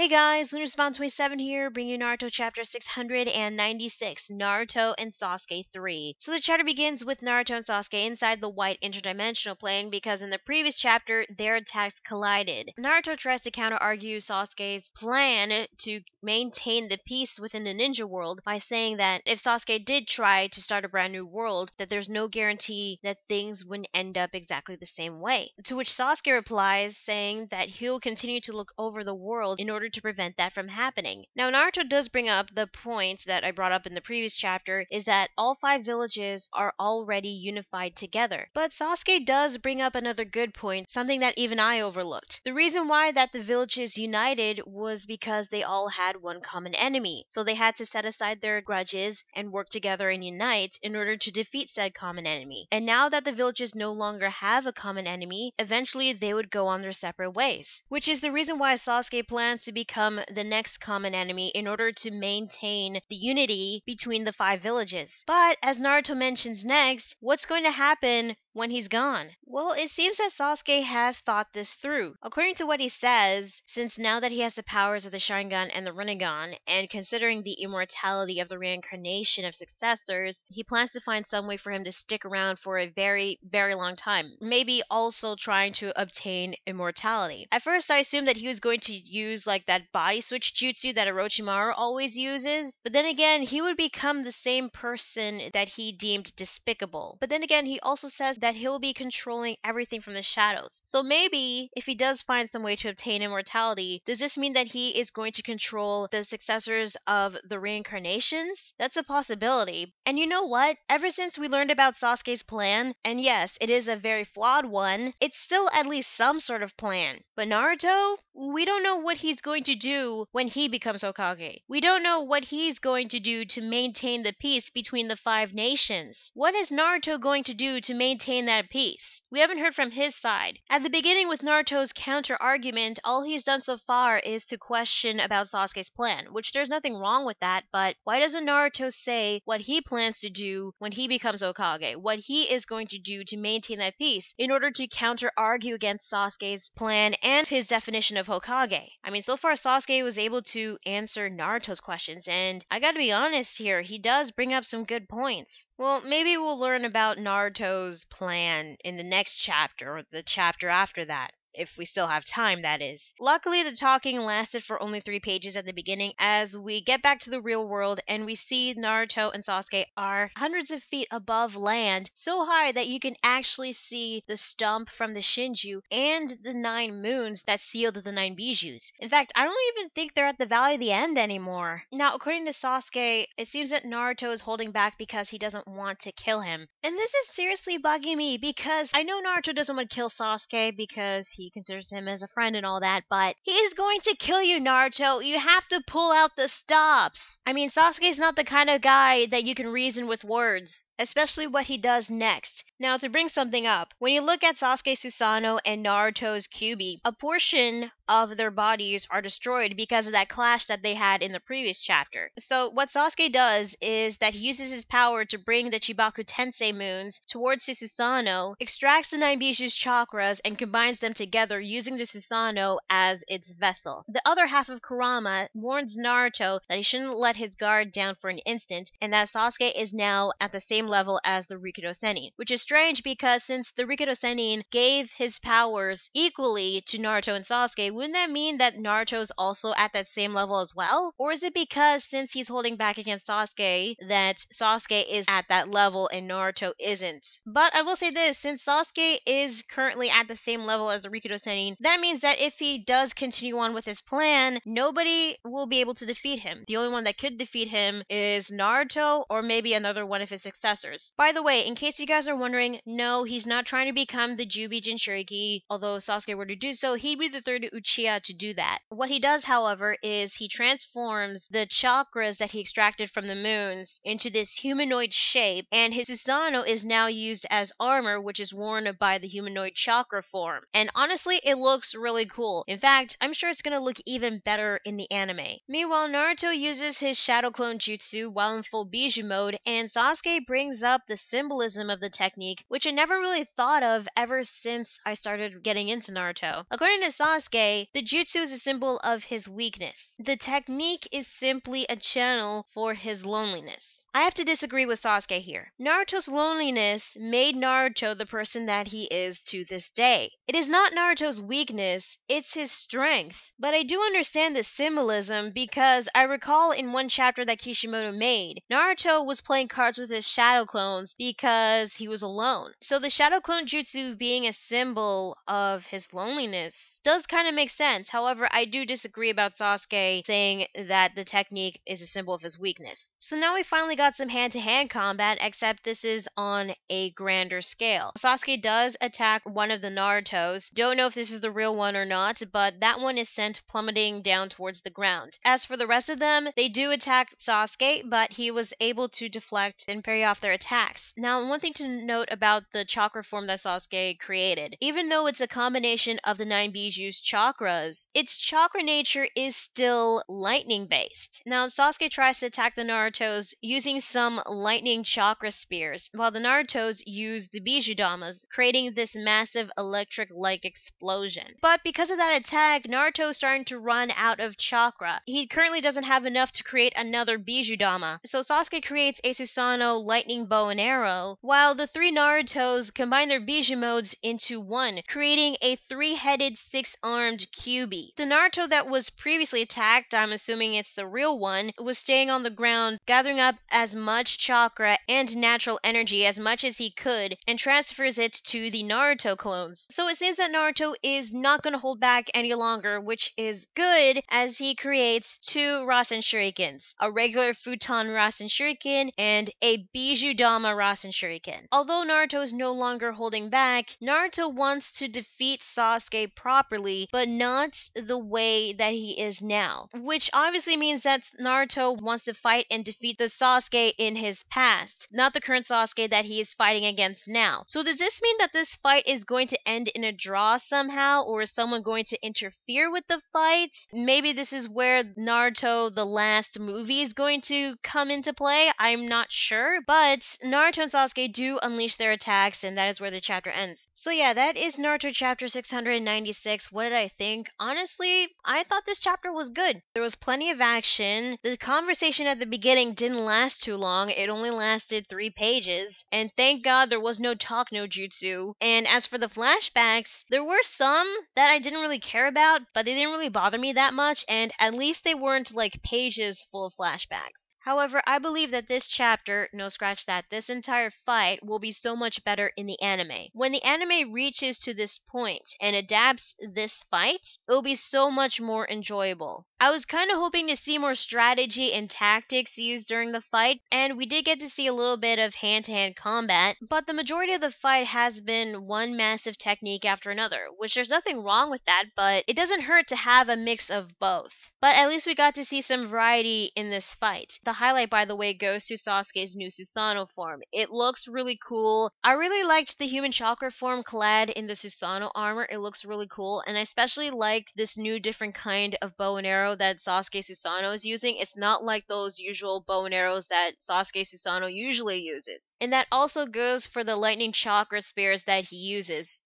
Hey guys, LunarSpawn27 here, bringing you Naruto chapter 696, Naruto and Sasuke 3. So the chapter begins with Naruto and Sasuke inside the white interdimensional plane because in the previous chapter, their attacks collided. Naruto tries to counter-argue Sasuke's plan to maintain the peace within the ninja world by saying that if Sasuke did try to start a brand new world, that there's no guarantee that things wouldn't end up exactly the same way. To which Sasuke replies saying that he'll continue to look over the world in order to prevent that from happening. Now, Naruto does bring up the point that I brought up in the previous chapter, is that all 5 villages are already unified together. But Sasuke does bring up another good point, something that even I overlooked. The reason why that the villages united was because they all had one common enemy. So they had to set aside their grudges and work together and unite in order to defeat said common enemy. And now that the villages no longer have a common enemy, eventually they would go on their separate ways. Which is the reason why Sasuke plans to become the next common enemy in order to maintain the unity between the 5 villages. But as Naruto mentions next, what's going to happen when he's gone? Well, it seems that Sasuke has thought this through. According to what he says, since now that he has the powers of the Sharingan and the Rinnegan, and considering the immortality of the reincarnation of successors, he plans to find some way for him to stick around for a very, very long time. Maybe also trying to obtain immortality. At first, I assumed that he was going to use like that body switch jutsu that Orochimaru always uses, but then again, he would become the same person that he deemed despicable. But then again, he also says that he'll be controlling everything from the shadows. So maybe, if he does find some way to obtain immortality, does this mean that he is going to control the successors of the reincarnations? That's a possibility. And you know what? Ever since we learned about Sasuke's plan, and yes, it is a very flawed one, it's still at least some sort of plan. But Naruto? We don't know what he's going to do when he becomes Hokage. We don't know what he's going to do to maintain the peace between the 5 nations. What is Naruto going to do to maintain that peace? We haven't heard from his side. At the beginning with Naruto's counter-argument, all he's done so far is to question about Sasuke's plan, which there's nothing wrong with that, but why doesn't Naruto say what he plans to do when he becomes Hokage? What he is going to do to maintain that peace in order to counter-argue against Sasuke's plan and his definition of Hokage? I mean, so far Sasuke was able to answer Naruto's questions, and I gotta be honest here, he does bring up some good points. Well, maybe we'll learn about Naruto's plan in the next chapter, or the chapter after that. If we still have time, that is. Luckily, the talking lasted for only 3 pages at the beginning as we get back to the real world and we see Naruto and Sasuke are hundreds of feet above land, so high that you can actually see the stump from the Shinju and the 9 moons that sealed the 9 Bijus. In fact, I don't even think they're at the Valley of the End anymore. Now, according to Sasuke, it seems that Naruto is holding back because he doesn't want to kill him. And this is seriously bugging me because I know Naruto doesn't want to kill Sasuke because he considers him as a friend and all that, but he is going to kill you, Naruto. You have to pull out the stops. I mean, Sasuke's not the kind of guy that you can reason with words, especially what he does next. Now, to bring something up, when you look at Sasuke Susanoo and Naruto's Kyuubi, a portion of their bodies are destroyed because of that clash that they had in the previous chapter. So what Sasuke does is that he uses his power to bring the Chibaku Tensei moons towards his Susanoo, extracts the 9 Bijuu's chakras, and combines them together using the Susanoo as its vessel. The other half of Kurama warns Naruto that he shouldn't let his guard down for an instant, and that Sasuke is now at the same level as the Rikudo Sennin, which is strange because since the Rikudo Sennin gave his powers equally to Naruto and Sasuke, wouldn't that mean that Naruto's also at that same level as well? Or is it because since he's holding back against Sasuke, that Sasuke is at that level and Naruto isn't? But I will say this, since Sasuke is currently at the same level as the Rikudo Sennin, that means that if he does continue on with his plan, nobody will be able to defeat him. The only one that could defeat him is Naruto or maybe another one of his successors. By the way, in case you guys are wondering, no, he's not trying to become the Kyuubi Jinchuriki. Although if Sasuke were to do so, he'd be the 3rd Uchiha to do that. What he does, however, is he transforms the chakras that he extracted from the moons into this humanoid shape, and his Susanoo is now used as armor, which is worn by the humanoid chakra form. And honestly, it looks really cool. In fact, I'm sure it's gonna look even better in the anime. Meanwhile, Naruto uses his Shadow Clone Jutsu while in full Bijuu mode, and Sasuke brings up the symbolism of the technique, which I never really thought of ever since I started getting into Naruto. According to Sasuke, the jutsu is a symbol of his weakness. The technique is simply a channel for his loneliness. I have to disagree with Sasuke here. Naruto's loneliness made Naruto the person that he is to this day. It is not Naruto's weakness, it's his strength. But I do understand the symbolism because I recall in one chapter that Kishimoto made, Naruto was playing cards with his shadow clones because he was alone. So the Shadow Clone Jutsu being a symbol of his loneliness does kind of make sense. However, I do disagree about Sasuke saying that the technique is a symbol of his weakness. So now we finally got some hand-to-hand combat, except this is on a grander scale. Sasuke does attack one of the Narutos. Don't know if this is the real one or not, but that one is sent plummeting down towards the ground. As for the rest of them, they do attack Sasuke, but he was able to deflect and parry off their attacks. Now, one thing to note about the chakra form that Sasuke created, even though it's a combination of the 9 Bijuu's chakras, its chakra nature is still lightning based. Now, Sasuke tries to attack the Narutos using some lightning chakra spears, while the Narutos use the Bijuu Damas, creating this massive electric-like explosion. But because of that attack, Naruto is starting to run out of chakra. He currently doesn't have enough to create another Bijuu Dama, so Sasuke creates a Susanoo lightning bow and arrow, while the 3 Narutos combine their Bijuu modes into one, creating a 3-headed, 6-armed Kyuubi. The Naruto that was previously attacked, I'm assuming it's the real one, was staying on the ground, gathering up as much chakra and natural energy as much as he could, and transfers it to the Naruto clones. So it seems that Naruto is not going to hold back any longer, which is good, as he creates 2 Rasenshurikens, a regular futon Rasenshuriken and a Bijuu Dama Rasenshuriken. Although Naruto is no longer holding back, Naruto wants to defeat Sasuke properly, but not the way that he is now, which obviously means that Naruto wants to fight and defeat the Sasuke in his past, not the current Sasuke that he is fighting against now. So does this mean that this fight is going to end in a draw somehow, or is someone going to interfere with the fight? Maybe this is where Naruto the last movie is going to come into play, I'm not sure, but Naruto and Sasuke do unleash their attacks, and that is where the chapter ends. So yeah, that is Naruto chapter 696. What did I think? Honestly, I thought this chapter was good. There was plenty of action. The conversation at the beginning didn't last too long. It only lasted 3 pages, and thank God there was no talk no jutsu. And as for the flashbacks, there were some that I didn't really care about, but they didn't really bother me that much, and at least they weren't like pages full of flashbacks. However, I believe that this chapter, no scratch that, this entire fight will be so much better in the anime. When the anime reaches to this point and adapts this fight, it will be so much more enjoyable. I was kind of hoping to see more strategy and tactics used during the fight, and we did get to see a little bit of hand-to-hand combat, but the majority of the fight has been one massive technique after another, which there's nothing wrong with that, but it doesn't hurt to have a mix of both. But at least we got to see some variety in this fight. The highlight, by the way, goes to Sasuke's new Susanoo form. It looks really cool. I really liked the human chakra form clad in the Susanoo armor. It looks really cool, and I especially like this new different kind of bow and arrow that Sasuke Susanoo is using. It's not like those usual bow and arrows that Sasuke Susanoo usually uses. And that also goes for the lightning chakra spears that he uses.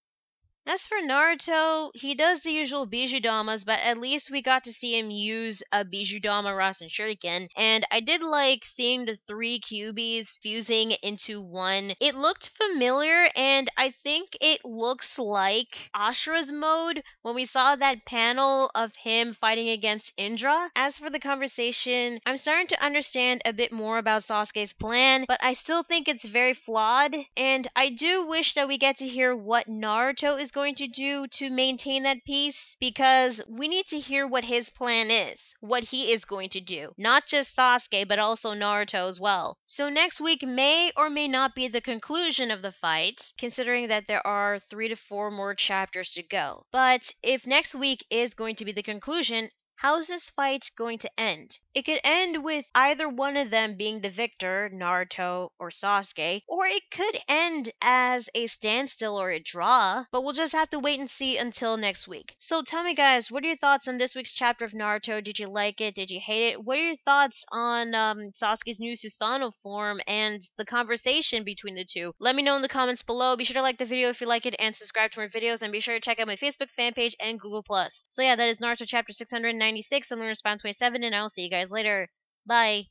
As for Naruto, he does the usual Bijuu Damas, but at least we got to see him use a Bijuu Dama Rasenshuriken, and I did like seeing the 3 Kyuubis fusing into one. It looked familiar, and I think it looks like Ashura's mode when we saw that panel of him fighting against Indra. As for the conversation, I'm starting to understand a bit more about Sasuke's plan, but I still think it's very flawed, and I do wish that we get to hear what Naruto is going to do to maintain that peace, because we need to hear what his plan is, what he is going to do. Not just Sasuke, but also Naruto as well. So next week may or may not be the conclusion of the fight, considering that there are 3 to 4 more chapters to go. But if next week is going to be the conclusion, how's this fight going to end? It could end with either one of them being the victor, Naruto or Sasuke, or it could end as a standstill or a draw, but we'll just have to wait and see until next week. So tell me guys, what are your thoughts on this week's chapter of Naruto? Did you like it? Did you hate it? What are your thoughts on Sasuke's new Susanoo form and the conversation between the two? Let me know in the comments below. Be sure to like the video if you like it and subscribe to more videos, and be sure to check out my Facebook fan page and Google+. So yeah, that is Naruto chapter 696. I'm going to respond 27, and I'll see you guys later. Bye.